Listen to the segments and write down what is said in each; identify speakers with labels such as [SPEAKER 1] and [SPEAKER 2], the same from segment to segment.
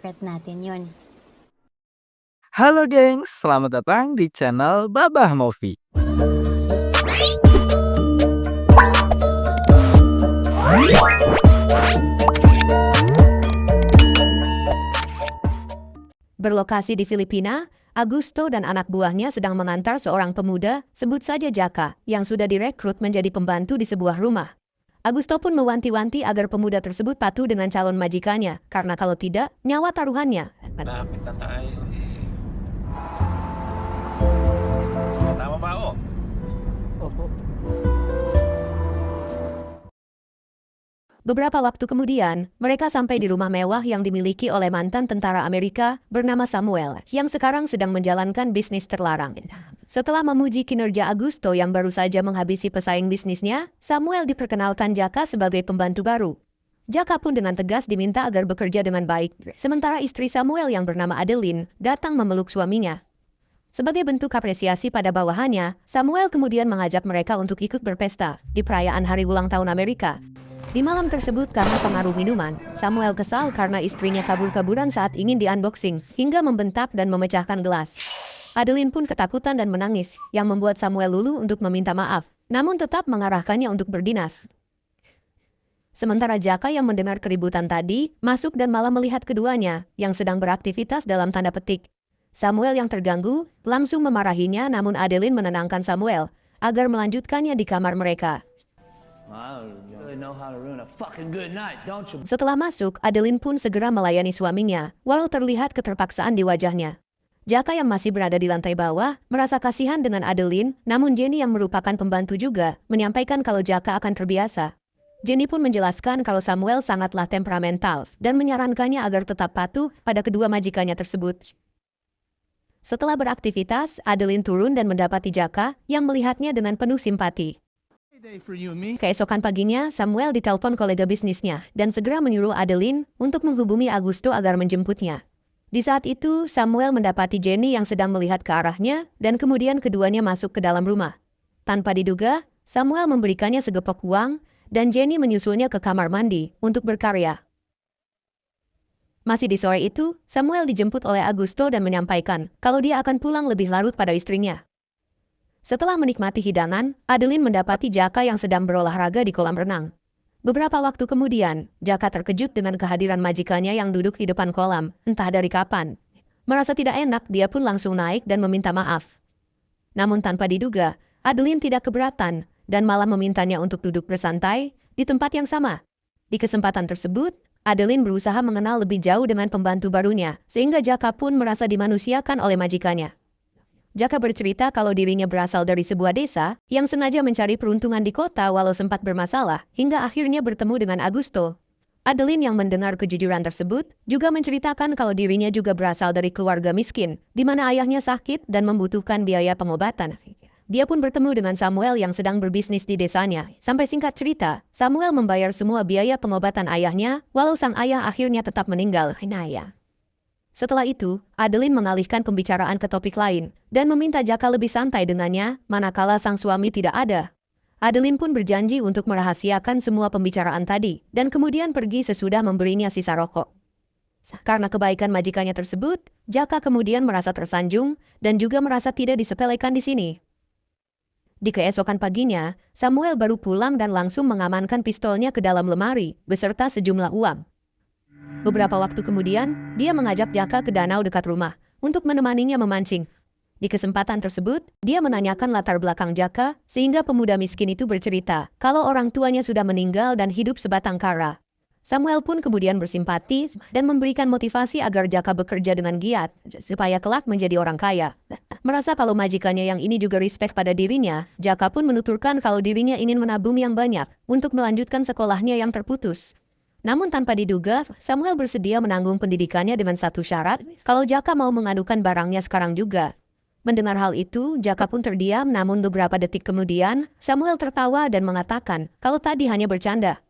[SPEAKER 1] secret natin yun.
[SPEAKER 2] Halo gengs, selamat datang di channel Babah Movie.
[SPEAKER 3] Berlokasi di Filipina, Augusto dan anak buahnya sedang mengantar seorang pemuda, sebut saja Jaka, yang sudah direkrut menjadi pembantu di sebuah rumah. Augusto pun mewanti-wanti agar pemuda tersebut patuh dengan calon majikannya, karena kalau tidak, nyawa taruhannya.
[SPEAKER 4] Lapit na tayo eh. Tama ba ako?
[SPEAKER 5] Opo.
[SPEAKER 3] Beberapa waktu kemudian, mereka sampai di rumah mewah yang dimiliki oleh mantan tentara Amerika bernama Samuel, yang sekarang sedang menjalankan bisnis terlarang. Setelah memuji kinerja Augusto yang baru saja menghabisi pesaing bisnisnya, Samuel diperkenalkan Jaka sebagai pembantu baru. Jaka pun dengan tegas diminta agar bekerja dengan baik, sementara istri Samuel yang bernama Adeline datang memeluk suaminya. Sebagai bentuk apresiasi pada bawahannya, Samuel kemudian mengajak mereka untuk ikut berpesta di perayaan hari ulang tahun Amerika. Di malam tersebut karena pengaruh minuman, Samuel kesal karena istrinya kabur-kaburan saat ingin di-unboxing, hingga membentak dan memecahkan gelas. Adeline pun ketakutan dan menangis, yang membuat Samuel luluh untuk meminta maaf, namun tetap mengarahkannya untuk berdinas. Sementara Jaka yang mendengar keributan tadi, masuk dan malah melihat keduanya, yang sedang beraktivitas dalam tanda petik. Samuel yang terganggu, langsung memarahinya, namun Adeline menenangkan Samuel, agar melanjutkannya di kamar mereka. Setelah masuk, Adeline pun segera melayani suaminya, walau terlihat keterpaksaan di wajahnya. Jaka yang masih berada di lantai bawah, merasa kasihan dengan Adeline, namun Jenny yang merupakan pembantu juga, menyampaikan kalau Jaka akan terbiasa. Jenny pun menjelaskan kalau Samuel sangatlah temperamental, dan menyarankannya agar tetap patuh pada kedua majikannya tersebut. Setelah beraktivitas, Adeline turun dan mendapati Jaka, yang melihatnya dengan penuh simpati. Keesokan paginya, Samuel ditelepon kolega bisnisnya dan segera menyuruh Adeline untuk menghubungi Augusto agar menjemputnya. Di saat itu, Samuel mendapati Jenny yang sedang melihat ke arahnya dan kemudian keduanya masuk ke dalam rumah. Tanpa diduga, Samuel memberikannya segepok uang dan Jenny menyusulnya ke kamar mandi untuk berkarya. Masih di sore itu, Samuel dijemput oleh Augusto dan menyampaikan kalau dia akan pulang lebih larut pada istrinya. Setelah menikmati hidangan, Adeline mendapati Jaka yang sedang berolahraga di kolam renang. Beberapa waktu kemudian, Jaka terkejut dengan kehadiran majikannya yang duduk di depan kolam, entah dari kapan. Merasa tidak enak, dia pun langsung naik dan meminta maaf. Namun tanpa diduga, Adeline tidak keberatan dan malah memintanya untuk duduk bersantai di tempat yang sama. Di kesempatan tersebut, Adeline berusaha mengenal lebih jauh dengan pembantu barunya, sehingga Jaka pun merasa dimanusiakan oleh majikannya. Jaka bercerita kalau dirinya berasal dari sebuah desa yang sengaja mencari peruntungan di kota walau sempat bermasalah, hingga akhirnya bertemu dengan Augusto. Adeline yang mendengar kejujuran tersebut juga menceritakan kalau dirinya juga berasal dari keluarga miskin, di mana ayahnya sakit dan membutuhkan biaya pengobatan. Dia pun bertemu dengan Samuel yang sedang berbisnis di desanya. Sampai singkat cerita, Samuel membayar semua biaya pengobatan ayahnya, walau sang ayah akhirnya tetap meninggal. Setelah itu, Adeline mengalihkan pembicaraan ke topik lain dan meminta Jaka lebih santai dengannya, manakala sang suami tidak ada. Adeline pun berjanji untuk merahasiakan semua pembicaraan tadi dan kemudian pergi sesudah memberinya sisa rokok. Karena kebaikan majikannya tersebut, Jaka kemudian merasa tersanjung dan juga merasa tidak disepelekan di sini. Di keesokan paginya, Samuel baru pulang dan langsung mengamankan pistolnya ke dalam lemari beserta sejumlah uang. Beberapa waktu kemudian, dia mengajak Jaka ke danau dekat rumah untuk menemaninya memancing. Di kesempatan tersebut, dia menanyakan latar belakang Jaka sehingga pemuda miskin itu bercerita kalau orang tuanya sudah meninggal dan hidup sebatang kara. Samuel pun kemudian bersimpati dan memberikan motivasi agar Jaka bekerja dengan giat supaya kelak menjadi orang kaya. Merasa kalau majikannya yang ini juga respect pada dirinya, Jaka pun menuturkan kalau dirinya ingin menabung yang banyak untuk melanjutkan sekolahnya yang terputus. Namun tanpa diduga, Samuel bersedia menanggung pendidikannya dengan satu syarat, kalau Jaka mau mengadukan barangnya sekarang juga. Mendengar hal itu, Jaka pun terdiam, namun beberapa detik kemudian, Samuel tertawa dan mengatakan kalau tadi hanya bercanda.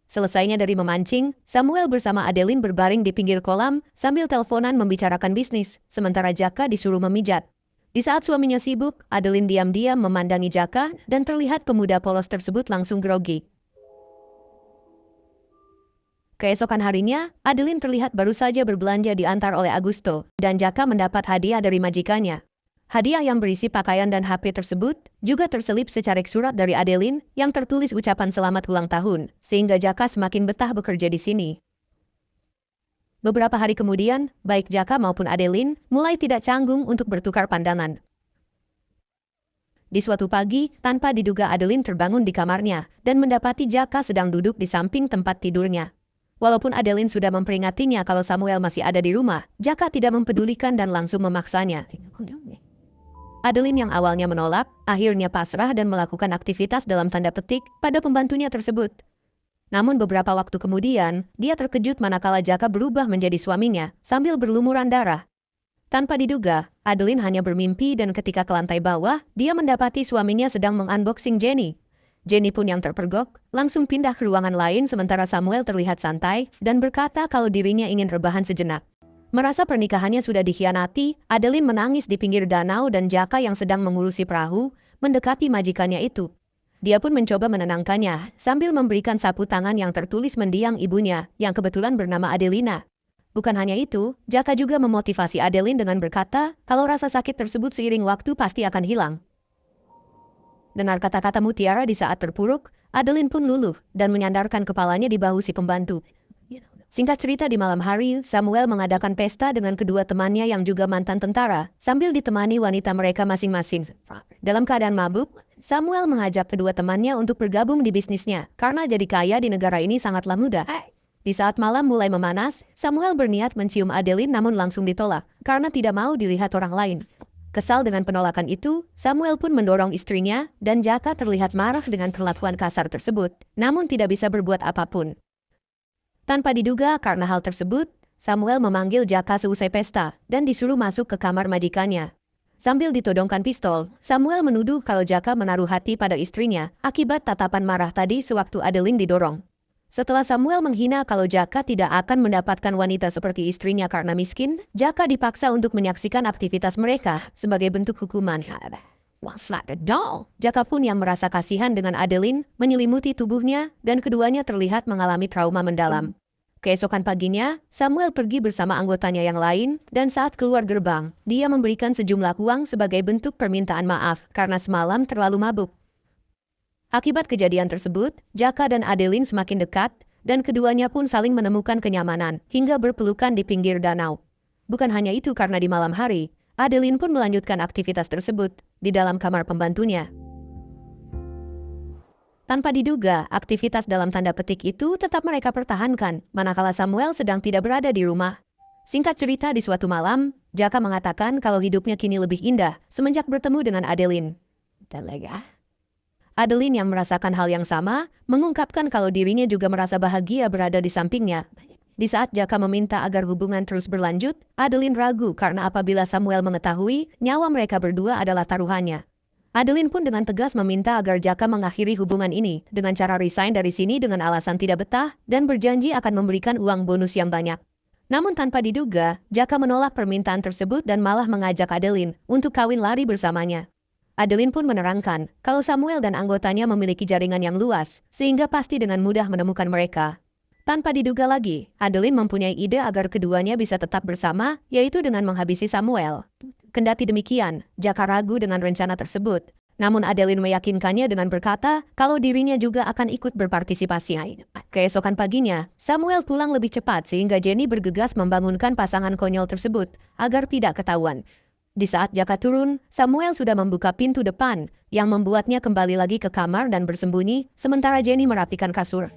[SPEAKER 3] Selesainya dari memancing, Samuel bersama Adeline berbaring di pinggir kolam sambil teleponan membicarakan bisnis, sementara Jaka disuruh memijat. Di saat suaminya sibuk, Adeline diam-diam memandangi Jaka dan terlihat pemuda polos tersebut langsung grogi. Keesokan harinya, Adeline terlihat baru saja berbelanja diantar oleh Augusto, dan Jaka mendapat hadiah dari majikannya. Hadiah yang berisi pakaian dan HP tersebut juga terselip secarik surat dari Adeline yang tertulis ucapan selamat ulang tahun, sehingga Jaka semakin betah bekerja di sini. Beberapa hari kemudian, baik Jaka maupun Adeline mulai tidak canggung untuk bertukar pandangan. Di suatu pagi, tanpa diduga Adeline terbangun di kamarnya dan mendapati Jaka sedang duduk di samping tempat tidurnya. Walaupun Adeline sudah memperingatnya kalau Samuel masih ada di rumah, Jaka tidak mempedulikan dan langsung memaksanya. Adeline yang awalnya menolak, akhirnya pasrah dan melakukan aktivitas dalam tanda petik pada pembantunya tersebut. Namun beberapa waktu kemudian, dia terkejut manakala Jaka berubah menjadi suaminya sambil berlumuran darah. Tanpa diduga, Adeline hanya bermimpi dan ketika ke lantai bawah, dia mendapati suaminya sedang mengunboxing Jenny. Jenny pun yang terpergok, langsung pindah ke ruangan lain sementara Samuel terlihat santai dan berkata kalau dirinya ingin rebahan sejenak. Merasa pernikahannya sudah dikhianati, Adeline menangis di pinggir danau dan Jaka yang sedang mengurusi perahu, mendekati majikannya itu. Dia pun mencoba menenangkannya, sambil memberikan sapu tangan yang tertulis mendiang ibunya, yang kebetulan bernama Adelina. Bukan hanya itu, Jaka juga memotivasi Adeline dengan berkata, kalau rasa sakit tersebut seiring waktu pasti akan hilang. Dengar kata-kata mutiara di saat terpuruk, Adeline pun luluh dan menyandarkan kepalanya di bahu si pembantu. Singkat cerita di malam hari, Samuel mengadakan pesta dengan kedua temannya yang juga mantan tentara, sambil ditemani wanita mereka masing-masing. Dalam keadaan mabuk, Samuel mengajak kedua temannya untuk bergabung di bisnisnya, karena jadi kaya di negara ini sangatlah mudah. Di saat malam mulai memanas, Samuel berniat mencium Adeline namun langsung ditolak, karena tidak mau dilihat orang lain. Kesal dengan penolakan itu, Samuel pun mendorong istrinya, dan Jaka terlihat marah dengan perlakuan kasar tersebut, namun tidak bisa berbuat apapun. Tanpa diduga karena hal tersebut, Samuel memanggil Jaka seusai pesta dan disuruh masuk ke kamar majikannya. Sambil ditodongkan pistol, Samuel menuduh kalau Jaka menaruh hati pada istrinya akibat tatapan marah tadi sewaktu Adeline didorong. Setelah Samuel menghina kalau Jaka tidak akan mendapatkan wanita seperti istrinya karena miskin, Jaka dipaksa untuk menyaksikan aktivitas mereka sebagai bentuk hukuman. Jaka pun yang merasa kasihan dengan Adeline menyelimuti tubuhnya dan keduanya terlihat mengalami trauma mendalam. Keesokan paginya, Samuel pergi bersama anggotanya yang lain dan saat keluar gerbang, dia memberikan sejumlah uang sebagai bentuk permintaan maaf karena semalam terlalu mabuk. Akibat kejadian tersebut, Jaka dan Adeline semakin dekat dan keduanya pun saling menemukan kenyamanan hingga berpelukan di pinggir danau. Bukan hanya itu karena di malam hari, Adeline pun melanjutkan aktivitas tersebut di dalam kamar pembantunya. Tanpa diduga, aktivitas dalam tanda petik itu tetap mereka pertahankan, manakala Samuel sedang tidak berada di rumah. Singkat cerita di suatu malam, Jaka mengatakan kalau hidupnya kini lebih indah semenjak bertemu dengan Adeline. Adeline yang merasakan hal yang sama, mengungkapkan kalau dirinya juga merasa bahagia berada di sampingnya. Di saat Jaka meminta agar hubungan terus berlanjut, Adeline ragu karena apabila Samuel mengetahui nyawa mereka berdua adalah taruhannya. Adeline pun dengan tegas meminta agar Jaka mengakhiri hubungan ini dengan cara resign dari sini dengan alasan tidak betah dan berjanji akan memberikan uang bonus yang banyak. Namun tanpa diduga, Jaka menolak permintaan tersebut dan malah mengajak Adeline untuk kawin lari bersamanya. Adeline pun menerangkan kalau Samuel dan anggotanya memiliki jaringan yang luas, sehingga pasti dengan mudah menemukan mereka. Tanpa diduga lagi, Adeline mempunyai ide agar keduanya bisa tetap bersama, yaitu dengan menghabisi Samuel. Kendati demikian, Jaka ragu dengan rencana tersebut. Namun Adeline meyakinkannya dengan berkata kalau dirinya juga akan ikut berpartisipasi. Keesokan paginya, Samuel pulang lebih cepat sehingga Jenny bergegas membangunkan pasangan konyol tersebut agar tidak ketahuan. Di saat Jaka turun, Samuel sudah membuka pintu depan yang membuatnya kembali lagi ke kamar dan bersembunyi sementara Jenny merapikan kasur.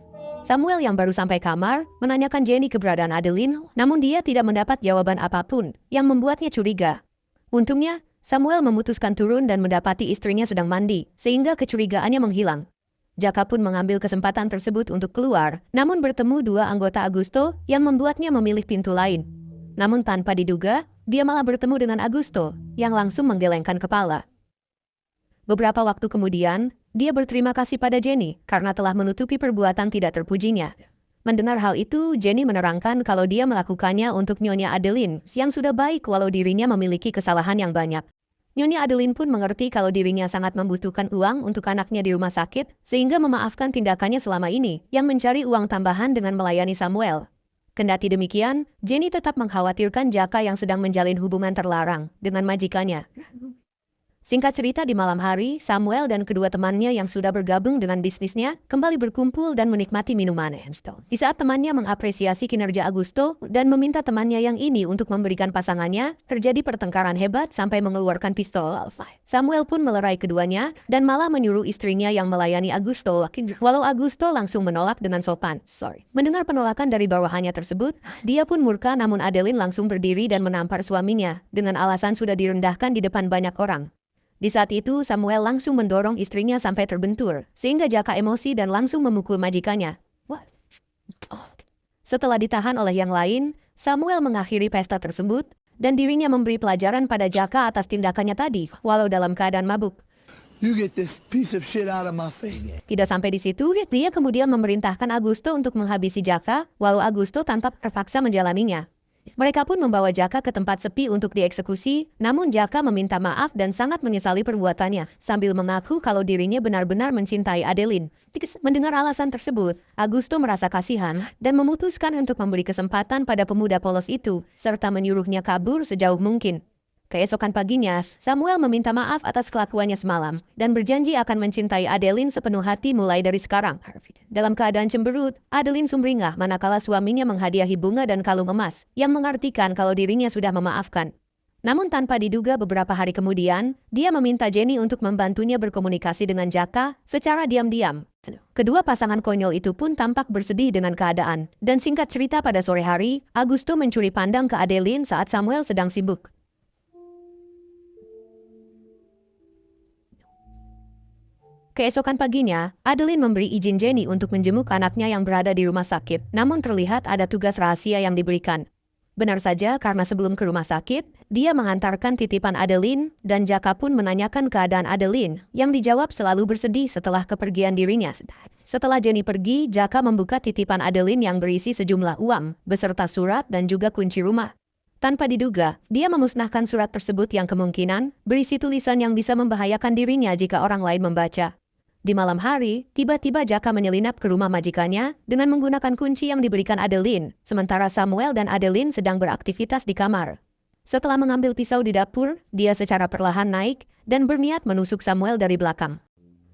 [SPEAKER 3] Samuel yang baru sampai kamar menanyakan Jenny keberadaan Adeline, namun dia tidak mendapat jawaban apapun yang membuatnya curiga. Untungnya, Samuel memutuskan turun dan mendapati istrinya sedang mandi, sehingga kecurigaannya menghilang. Jaka pun mengambil kesempatan tersebut untuk keluar, namun bertemu dua anggota Augusto yang membuatnya memilih pintu lain. Namun tanpa diduga, dia malah bertemu dengan Augusto, yang langsung menggelengkan kepala. Beberapa waktu kemudian, dia berterima kasih pada Jenny karena telah menutupi perbuatan tidak terpujinya. Mendengar hal itu, Jenny menerangkan kalau dia melakukannya untuk Nyonya Adeline yang sudah baik walau dirinya memiliki kesalahan yang banyak. Nyonya Adeline pun mengerti kalau dirinya sangat membutuhkan uang untuk anaknya di rumah sakit, sehingga memaafkan tindakannya selama ini, yang mencari uang tambahan dengan melayani Samuel. Kendati demikian, Jenny tetap mengkhawatirkan Jaka yang sedang menjalin hubungan terlarang dengan majikannya. Singkat cerita, di malam hari, Samuel dan kedua temannya yang sudah bergabung dengan bisnisnya kembali berkumpul dan menikmati minuman. Di saat temannya mengapresiasi kinerja Augusto dan meminta temannya yang ini untuk memberikan pasangannya, terjadi pertengkaran hebat sampai mengeluarkan pistol. Samuel pun melerai keduanya dan malah menyuruh istrinya yang melayani Augusto. Walau Augusto langsung menolak dengan sopan. Mendengar penolakan dari bawahannya tersebut, dia pun murka, namun Adeline langsung berdiri dan menampar suaminya dengan alasan sudah direndahkan di depan banyak orang. Di saat itu, Samuel langsung mendorong istrinya sampai terbentur, sehingga Jaka emosi dan langsung memukul majikannya. Setelah ditahan oleh yang lain, Samuel mengakhiri pesta tersebut, dan dirinya memberi pelajaran pada Jaka atas tindakannya tadi, walau dalam keadaan mabuk.
[SPEAKER 1] You get this piece of shit out of my face.
[SPEAKER 3] Tidak sampai di situ, dia kemudian memerintahkan Augusto untuk menghabisi Jaka, walau Augusto tanpa terpaksa menjalaninya. Mereka pun membawa Jaka ke tempat sepi untuk dieksekusi, namun Jaka meminta maaf dan sangat menyesali perbuatannya, sambil mengaku kalau dirinya benar-benar mencintai Adeline. Mendengar alasan tersebut, Augusto merasa kasihan dan memutuskan untuk memberi kesempatan pada pemuda polos itu, serta menyuruhnya kabur sejauh mungkin. Keesokan paginya, Samuel meminta maaf atas kelakuannya semalam dan berjanji akan mencintai Adeline sepenuh hati mulai dari sekarang. Dalam keadaan cemberut, Adeline sumringah manakala suaminya menghadiahi bunga dan kalung emas, yang mengartikan kalau dirinya sudah memaafkan. Namun tanpa diduga beberapa hari kemudian, dia meminta Jenny untuk membantunya berkomunikasi dengan Jaka secara diam-diam. Kedua pasangan konyol itu pun tampak bersedih dengan keadaan, dan singkat cerita pada sore hari, Augusto mencuri pandang ke Adeline saat Samuel sedang sibuk. Keesokan paginya, Adeline memberi izin Jenny untuk menjenguk anaknya yang berada di rumah sakit, namun terlihat ada tugas rahasia yang diberikan. Benar saja, karena sebelum ke rumah sakit, dia mengantarkan titipan Adeline, dan Jaka pun menanyakan keadaan Adeline, yang dijawab selalu bersedih setelah kepergian dirinya. Setelah Jenny pergi, Jaka membuka titipan Adeline yang berisi sejumlah uang, beserta surat dan juga kunci rumah. Tanpa diduga, dia memusnahkan surat tersebut yang kemungkinan berisi tulisan yang bisa membahayakan dirinya jika orang lain membaca. Di malam hari, tiba-tiba Jaka menyelinap ke rumah majikannya dengan menggunakan kunci yang diberikan Adeline, sementara Samuel dan Adeline sedang beraktivitas di kamar. Setelah mengambil pisau di dapur, dia secara perlahan naik dan berniat menusuk Samuel dari belakang.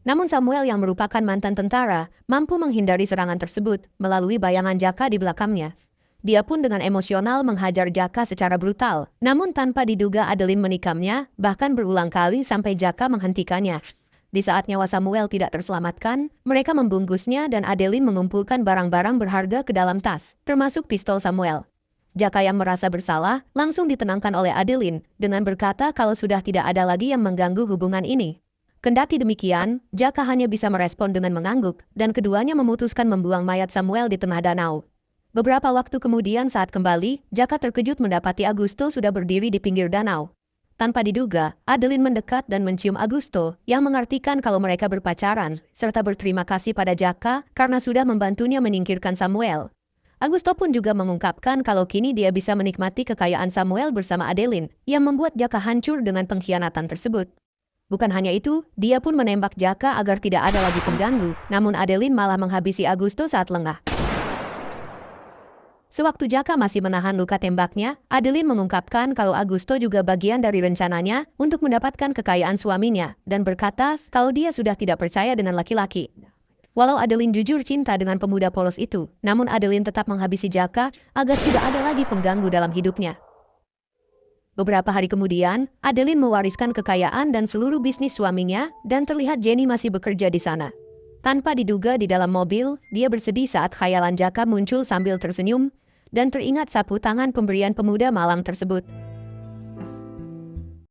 [SPEAKER 3] Namun Samuel yang merupakan mantan tentara, mampu menghindari serangan tersebut melalui bayangan Jaka di belakangnya. Dia pun dengan emosional menghajar Jaka secara brutal, namun tanpa diduga Adeline menikamnya, bahkan berulang kali sampai Jaka menghentikannya. Di saat nyawa Samuel tidak terselamatkan, mereka membungkusnya dan Adeline mengumpulkan barang-barang berharga ke dalam tas, termasuk pistol Samuel. Jaka yang merasa bersalah langsung ditenangkan oleh Adeline dengan berkata kalau sudah tidak ada lagi yang mengganggu hubungan ini. Kendati demikian, Jaka hanya bisa merespon dengan mengangguk, dan keduanya memutuskan membuang mayat Samuel di tengah danau. Beberapa waktu kemudian saat kembali, Jaka terkejut mendapati Augusto sudah berdiri di pinggir danau. Tanpa diduga, Adeline mendekat dan mencium Augusto, yang mengartikan kalau mereka berpacaran, serta berterima kasih pada Jaka karena sudah membantunya menyingkirkan Samuel. Augusto pun juga mengungkapkan kalau kini dia bisa menikmati kekayaan Samuel bersama Adeline, yang membuat Jaka hancur dengan pengkhianatan tersebut. Bukan hanya itu, dia pun menembak Jaka agar tidak ada lagi pengganggu, namun Adeline malah menghabisi Augusto saat lengah. Sewaktu Jaka masih menahan luka tembaknya, Adeline mengungkapkan kalau Augusto juga bagian dari rencananya untuk mendapatkan kekayaan suaminya, dan berkata kalau dia sudah tidak percaya dengan laki-laki. Walau Adeline jujur cinta dengan pemuda polos itu, namun Adeline tetap menghabisi Jaka agar tidak ada lagi pengganggu dalam hidupnya. Beberapa hari kemudian, Adeline mewariskan kekayaan dan seluruh bisnis suaminya, dan terlihat Jenny masih bekerja di sana. Tanpa diduga di dalam mobil, dia bersedih saat khayalan Jaka muncul sambil tersenyum, dan teringat sapu tangan pemberian pemuda malang tersebut.